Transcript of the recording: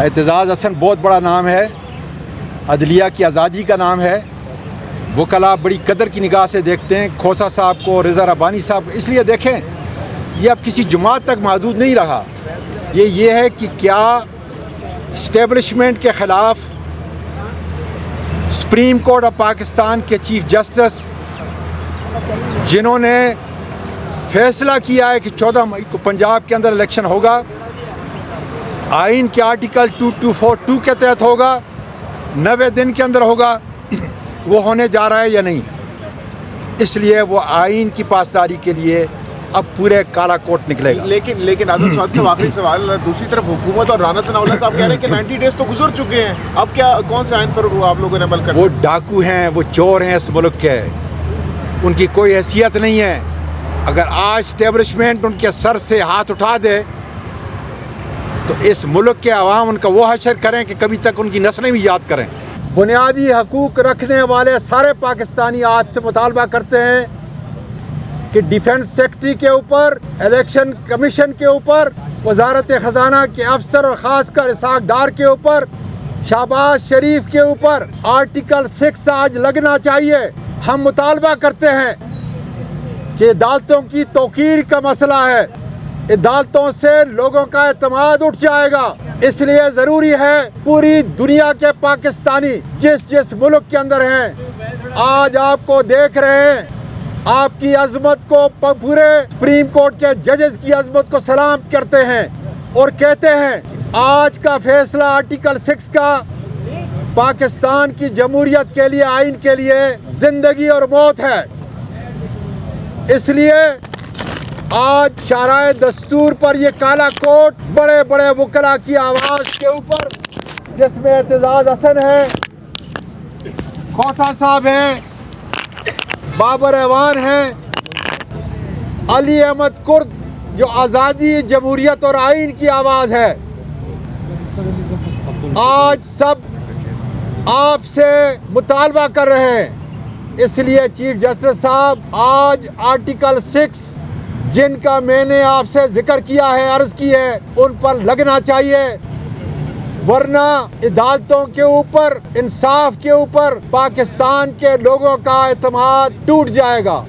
اعتزاز حسن بہت بڑا نام ہے، عدلیہ کی آزادی کا نام ہے، وکلاء بڑی قدر کی نگاہ سے دیکھتے ہیں کھوسہ صاحب کو، رضا ربانی صاحب. اس لیے دیکھیں یہ اب کسی جماعت تک محدود نہیں رہا، یہ ہے کہ کیا اسٹیبلشمنٹ کے خلاف سپریم کورٹ آف پاکستان کے چیف جسٹس جنہوں نے فیصلہ کیا ہے کہ 14 مئی کو پنجاب کے اندر الیکشن ہوگا، آئین کے آرٹیکل 2242 کے تحت ہوگا، 90 دن کے اندر ہوگا، وہ ہونے جا رہا ہے یا نہیں. اس لیے وہ آئین کی پاسداری کے لیے اب پورے کالا کوٹ نکلے گا. لیکن آزم سعد صاحب آخری سوال، دوسری طرف حکومت اور رانا ثناء اللہ صاحب کہہ رہے ہیں کہ 90 ڈیز تو گزر چکے ہیں، اب کیا کون سے آئین پر آپ لوگوں نے عمل کرنا؟ وہ ڈاکو ہیں، وہ چور ہیں اس ملک کے، ان کی کوئی حیثیت نہیں ہے. اگر آج اسٹیبلشمنٹ ان کے سر سے ہاتھ اٹھا دے تو اس ملک کے عوام ان کا وہ حشر کریں کہ کبھی تک ان کی نسلیں بھی یاد کریں. بنیادی حقوق رکھنے والے سارے پاکستانی آج سے مطالبہ کرتے ہیں کہ ڈیفنس سیکٹری کے اوپر، الیکشن کمیشن کے اوپر، وزارت خزانہ کے افسر اور خاص کر اسحاق ڈار کے اوپر، شہباز شریف کے اوپر آرٹیکل 6 آج لگنا چاہیے. ہم مطالبہ کرتے ہیں کہ عدالتوں کی توقیر کا مسئلہ ہے، عدالتوں سے لوگوں کا اعتماد اٹھ جائے گا. اس لیے ضروری ہے پوری دنیا کے پاکستانی جس ملک کے اندر ہیں آج آپ کو دیکھ رہے ہیں، آپ کی عظمت کو، پورے سپریم کورٹ کے ججز کی عظمت کو سلام کرتے ہیں اور کہتے ہیں آج کا فیصلہ آرٹیکل 6 کا پاکستان کی جمہوریت کے لیے، آئین کے لیے زندگی اور موت ہے. اس لیے آج شاہراہ دستور پر یہ کالا کوٹ بڑے بڑے وکلاء کی آواز کے اوپر، جس میں اعتزاز حسن ہے، کھوسہ صاحب ہیں، بابر ایوان ہیں، علی احمد کرد جو آزادی، جمہوریت اور آئین کی آواز ہے، آج سب آپ سے مطالبہ کر رہے ہیں. اس لیے چیف جسٹس صاحب آج آرٹیکل 6 جن کا میں نے آپ سے ذکر کیا ہے، عرض کی ہے، ان پر لگنا چاہیے، ورنہ عدالتوں کے اوپر، انصاف کے اوپر پاکستان کے لوگوں کا اعتماد ٹوٹ جائے گا.